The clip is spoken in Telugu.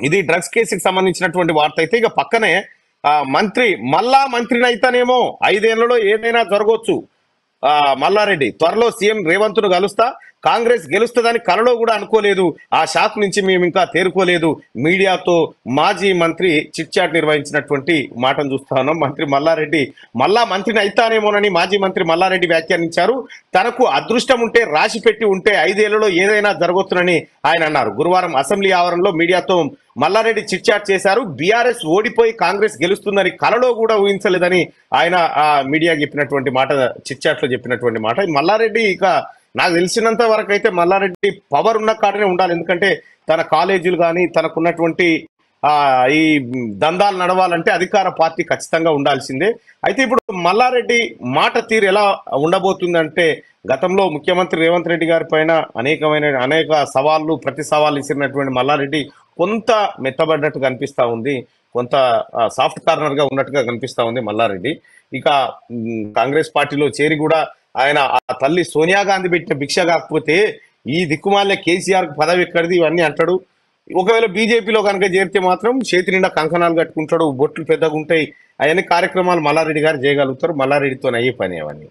ఇది డ్రగ్స్ కేసుకి సంబంధించినటువంటి వార్త అయితే ఇక పక్కనే మంత్రి మళ్ళా మంత్రిని అయితేనేమో 5 ఏళ్లలో ఏదైనా జరగవచ్చు. మల్లారెడ్డి త్వరలో సీఎం రేవంత్ ను కలుస్తా, కాంగ్రెస్ గెలుస్తుందని కలలో కూడా అనుకోలేదు, ఆ షాక్ నుంచి మేము ఇంకా తేరుకోలేదు. మీడియాతో మాజీ మంత్రి చిట్ చాట్ నిర్వహించినటువంటి మాటను చూస్తా ఉన్నాం. మంత్రి మల్లారెడ్డి మళ్ళా మంత్రిని అయితానేమోనని మాజీ మంత్రి మల్లారెడ్డి వ్యాఖ్యానించారు. తనకు అదృష్టం ఉంటే, రాసి పెట్టి ఉంటే 5 ఏళ్లలో ఏదైనా జరగవచ్చునని ఆయన అన్నారు. గురువారం అసెంబ్లీ ఆవరణలో మీడియాతో మల్లారెడ్డి చిట్ చాట్ చేశారు. బీఆర్ఎస్ ఓడిపోయి కాంగ్రెస్ గెలుస్తుందని కలలో కూడా ఊహించలేదని ఆయన మీడియాకి చెప్పినటువంటి మాట, చిట్ చాట్ లో చెప్పినటువంటి మాట. మల్లారెడ్డి ఇక నాకు తెలిసినంత వరకు అయితే మల్లారెడ్డి పవర్ ఉన్న కాడనే ఉండాలి. ఎందుకంటే తన కాలేజీలు కానీ తనకున్నటువంటి ఈ దందాలు నడవాలంటే అధికార పార్టీ ఖచ్చితంగా ఉండాల్సిందే. అయితే ఇప్పుడు మల్లారెడ్డి మాట తీరు ఎలా ఉండబోతుందంటే, గతంలో ముఖ్యమంత్రి రేవంత్ రెడ్డి గారి పైన అనేక సవాళ్ళు ప్రతి సవాళ్ళు ఇచ్చినటువంటి మల్లారెడ్డి కొంత మెత్తబడ్డట్టు కనిపిస్తా ఉంది, కొంత సాఫ్ట్ కార్నర్ గా ఉన్నట్టుగా కనిపిస్తా ఉంది మల్లారెడ్డి. ఇక కాంగ్రెస్ పార్టీలో చేరి కూడా ఆయన ఆ తల్లి సోనియా గాంధీ పెట్టిన భిక్ష కాకపోతే ఈ దిక్కుమాలే కేసీఆర్ కు పదవి ఎక్కడిది ఇవన్నీ అంటాడు. ఒకవేళ బీజేపీలో కనుక చేరితే మాత్రం చేతి నిండా కంకణాలు కట్టుకుంటాడు, బొట్లు పెద్దగా ఉంటాయి, అవన్నీ కార్యక్రమాలు మల్లారెడ్డి గారు చేయగలుగుతారు. మల్లారెడ్డితో అయ్యే పని అవన్నీ.